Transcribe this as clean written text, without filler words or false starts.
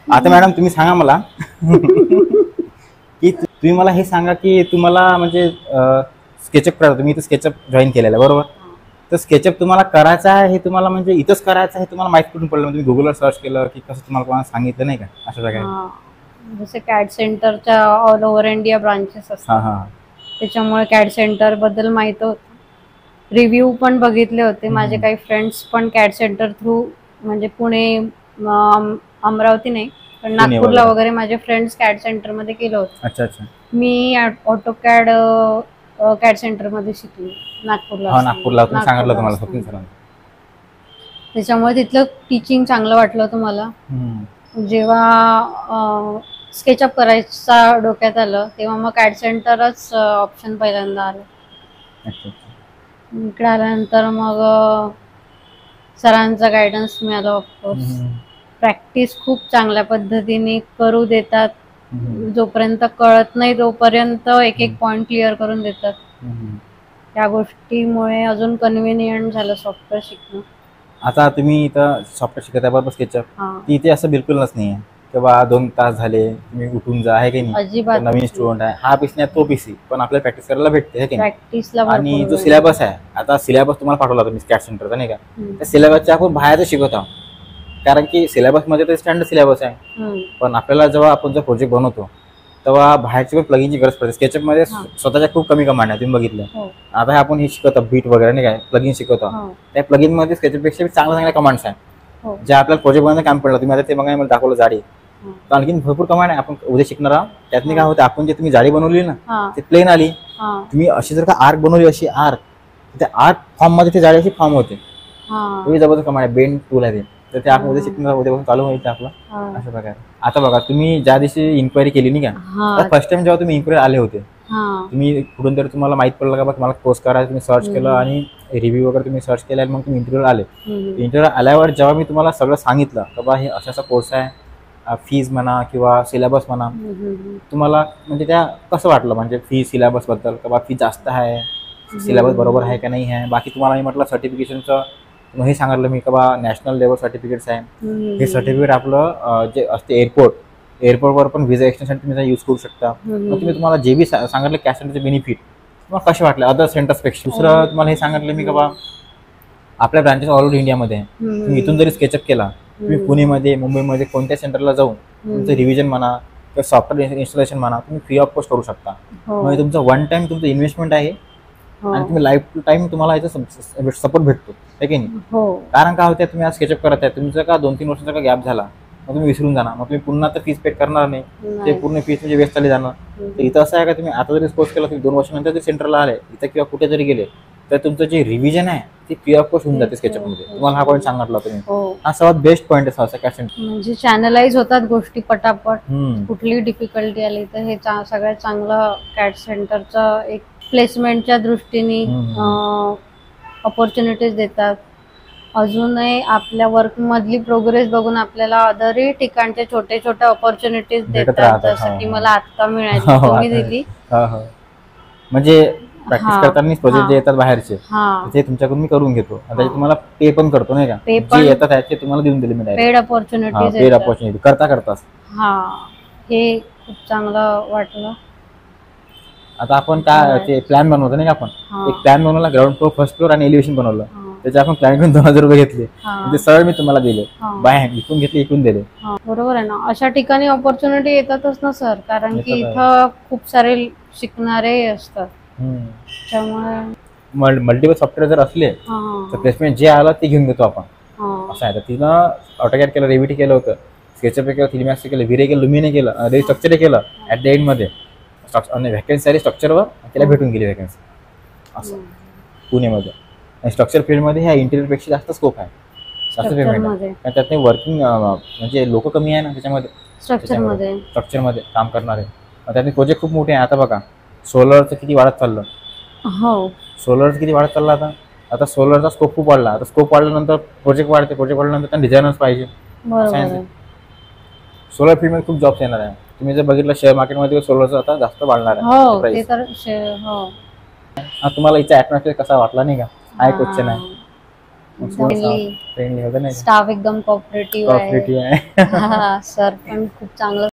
आता मॅडम तुम्ही सांगा मला की तुम्ही मला हे सांगा की तुम्हाला म्हणजे स्केचअप करा, तुम्ही इथं स्केचअप जॉईन केलेलं आहे बरोबर. तर स्केचअप तुम्हाला करायचं आहे हे तुम्हाला म्हणजे इथंच करायचं आहे तुम्हाला माहिती कुठून पडलं, तुम्ही गुगलवर सर्च केलं की कसं तुम्हाला कोणाला सांगितलं नाही का अशा प्रकारे. जसे कॅड सेंटरच्या ऑल ओव्हर इंडिया ब्रांचेस असतात, त्याच्यामुळे कॅड सेंटर बद्दल माहित होत. रिव्ह्यू पण बघितले होते, माझे काही फ्रेंड्स पण कॅड सेंटर थ्रू म्हणजे पुणे अमरावती नाही पण नागपूरला वगैरे माझे फ्रेंड्स कॅड सेंटर मध्ये केलं होतं. अच्छा अच्छा. मी ऑटोकॅड कॅड सेंटर मध्ये शिकले नागपूरला. नागपूरला तुम्ही सांगितलं तुम्हाला स्वप्नील सरांनी. त्याच्यामुळे तिथलं टीचिंग चांगलं वाटलं होतं मला. जेव्हा स्केचअप करायचा डोक्यात आलं तेव्हा मग कॅड सेंटरच ऑप्शन पहिल्यांदा आलं. इकडे आल्यानंतर मग सरांचा गायडन्स मिळाला. ऑफकोर्स प्रॅक्टिस खूप चांगल्या पद्धतीने करू देतात, जोपर्यंत कळत नाही तोपर्यंत एक एक पॉइंट क्लिअर करून देतात. या गोष्टीमुळे अजून कन्व्हिनियंट झालं सॉफ्टवेअर शिकणं. आता तुम्ही इथं सॉफ्टवेअर शिकत आहे बरोबर स्केचअप, इथे असं बिलकुलच नाही आहे किंवा 2 तास झाले तुम्ही उठून जा आहे की नाही, अजिबात नवीन स्टुडंट आहे हा पीस नाही तो पीसी पण आपल्याला प्रॅक्टिस करायला भेटते है की नाही. प्रॅक्टिसला आणि जो सिलेबस आहे आता सिलेबस तुम्हाला पाठवला तुम्ही कॅड सेंटरचा नाही का, त्या सिलेबसच्या आपण बाहेरच शिकवत आहोत कारण की सिलेबस मध्ये तर स्टँडर्ड सिलेबस आहे. पण आपल्याला जेव्हा आपण जो प्रोजेक्ट बनवतो तेव्हा बाहेरची पण प्लगिनची गरज पडते. स्केचअप मध्ये स्वतःच्या खूप कमी कमांड आहे तुम्ही बघितलं. आता आपण हे शिकवतो बीट वगैरे नाही काय प्लगिन शिकवतो, त्या प्लगिन मध्ये स्केचअप पेक्षा चांगल्या कमांड्स आहे ज्या आपल्याला प्रोजेक्ट बनवायला काम पडलं. तुम्ही आता ते बघा मला दाखवलं जाडी, तर आणखी भरपूर कमांड आहे आपण उद्या शिकणार आहोत. त्यातनी काय होतं आपण जे तुम्ही जाडी बनवली ना ते प्लेन आली, तुम्ही अशी जर का आर्क बनवली अशी आर्क, त्या आर्क फॉर्म मध्ये ती जाडी अशी फॉर्म होते. तुम्ही जबरदस्त कमांड आहे, बेंड टूल आहे तर ते आपण उद्या शिकणार, उद्यापासून चालू होईल आपलं अशा प्रकारे. आता बघा तुम्ही ज्या दिवशी इन्क्वायरी केली नाही का, फर्स्ट टाइम जेव्हा तुम्ही इन्क्वायरी आले होते तुम्ही कुठून तरी तुम्हाला माहित पडलं का बघ मला कोर्स करायचं, तुम्ही सर्च केलं आणि रिव्ह्यू वगैरे तुम्ही सर्च केला आणि मग तुम्ही इंटरव्ह्यू आले. इंटरव्ह्यू आल्यावर जेव्हा मी तुम्हाला सगळं सांगितलं का बा हे असा कोर्स आहे, फीज म्हणा किंवा सिलेबस म्हणा, तुम्हाला म्हणजे त्या कसं वाटलं म्हणजे फी सिलेबस बद्दल का बा फी जास्त आहे, सिलेबस बरोबर आहे का नाही आहे. बाकी तुम्हाला मी म्हटलं सर्टिफिकेशनचं हे सांगितलं मी का बा नॅशनल लेवल सर्टिफिकेट्स आहे. हे सर्टिफिकेट आपलं जे असते एअरपोर्टवर पण व्हिजा एक्सटेन्शन तुम्ही यूज करू शकता. मग तुम्हाला जे बी सांगितलं कॅश सेंटरचे बेनिफिट तुम्हाला कसे वाटले अदर सेंटर्सपेक्षा. दुसरं तुम्हाला हे सांगितलं मी का बा आपल्या ब्रांचेस ऑल ओव्हर इंडियामध्ये आहे. तुम्ही इथून जरी स्केचअप केला तुम्ही पुणेमध्ये मुंबईमध्ये कोणत्या सेंटरला जाऊन तुमचं रिव्हिजन म्हणा किंवा सॉफ्टवेअर इन्स्टॉलेशन म्हणा तुम्ही फ्री ऑफ कॉस्ट करू शकता. म्हणजे तुमचं वन टाइम तुमचं इन्व्हेस्टमेंट आहे आणि तुम्ही लाईफ टाइम तुम्हाला याचा सपोर्ट भेटतो आहे की नाही. कारण काय होतं तुम्ही आज स्केचअप करत आहे, तुमचं का 2-3 वर्षाचा का गॅप झाला मग तुम्ही विसरून जाणार, मग तुम्ही पुन्हा तर फीस पेड करणार नाही, ते पूर्ण फीस म्हणजे वेस्ट चालली जाणार. तर इथं असं आहे का तुम्ही आता जरी कोर्स केला तुम्ही 2 वर्षानंतर जरी सेंटरला आले इथं किंवा कुठे जरी गेले तर तुमचं जे रिव्हिजन आहे ते फ्री ऑफ कॉस्ट होऊन जाते स्केचअप मध्ये. तुम्हाला हा पॉईंट सांगितला तुम्ही, हा सर्वात बेस्ट पॉईंट आहे असं कॅश सेंटर म्हणजे चॅनलाइज होतात गोष्टी पटापट. कुठली डिफिकल्टी आली तर हे सगळ्यात चांगलं कॅड सेंटरचं एक प्लेसमेंटच्या दृष्टीने ऑपॉर्च्युनिटीज देतात. अजूनही आपल्या वर्क मधली प्रोग्रेस बघून आपल्याला अदरही ठिकाणच्या छोटे छोटे ऑपॉर्च्युनिटीज देतात, जसं की मला आता मिळाली तुम्ही दिली. म्हणजे प्रॅक्टिस करताना प्रोजेक्ट जे येतात बाहेरचे ते तुमच्याकडून मी करून घेतो आणि तुम्हाला पे पण करतो नाही का, जे येतात ते तुम्हाला देऊन दिले मी पेड ऑपॉर्च्युनिटीज पेड ऑपॉर्च्युनिटी करता करताच. हे खूप चांगलं वाटलं. आता आपण काय ते प्लॅन बनवतो नाही का, आपण एक प्लॅन बनवला ग्राउंड फ्लोर फर्स्ट फ्लोर आणि एलिव्हेशन बनवलं, त्याचे आपण क्लायंटकडून 2000 रुपये घेतले, ते सरळ मी तुम्हाला दिले बाय इकून घेतले इकून दिले. बरोबर आहे ना, अशा ठिकाणी ऑपॉर्च्युनिटी येतातच ना सर, कारण की इथं खूप सारे शिकणारे असतात. त्यामुळे मल्टिपल सॉफ्टवेअर जर असले तर प्लेसमेंट जे आलं ते घेऊन घेतो आपण असं आहे. तर तिनं ऑटोकॅड केलं, रेव्हिटी केलं होतं, स्केचअप केलं, 3Max केलं, व्हिरे केलं, लुमिने केलं, स्ट्रक्चर केलं. ऍट द एंड मध्ये व्हॅकन्सी आली स्ट्रक्चरवर त्याला भेटून गेली व्हॅकन्सी असं पुणेमध्ये. आणि स्ट्रक्चर फील्डमध्ये ह्या इंटेरियरपेक्षा जास्त स्कोप आहे, जास्त पेमेंट आहे, कारण त्यात वर्किंग म्हणजे लोक कमी आहे ना त्याच्यामध्ये. स्ट्रक्चरमध्ये काम करणारे त्यातले प्रोजेक्ट खूप मोठे आहे. आता बघा सोलरचं किती वाढत चाललं, सोलरचं किती वाढत चाललं. आता सोलरचा स्कोप खूप वाढला, आता स्कोप वाढल्यानंतर प्रोजेक्ट वाढते, प्रोजेक्ट वाढल्यानंतर त्यांना डिझायनर्स पाहिजे. सोलर फील्डमध्ये खूप जॉब्स येणार आहे. तुम्ही जर बघितलं शेअर मार्केटमध्ये सोलरचं आता जास्त वाढणार आहे. तुम्हाला इथचा ॲटमॉस्फिअर कसा वाटला नाही का, हा एक क्वेश्चन आहे. फ्रेंडली फ्रेंडली होतं नाही स्टाफ एकदम कॉपरेटिव्ह आहे कॉपरेटिव्ह आहे हा सर पण खूप चांगलं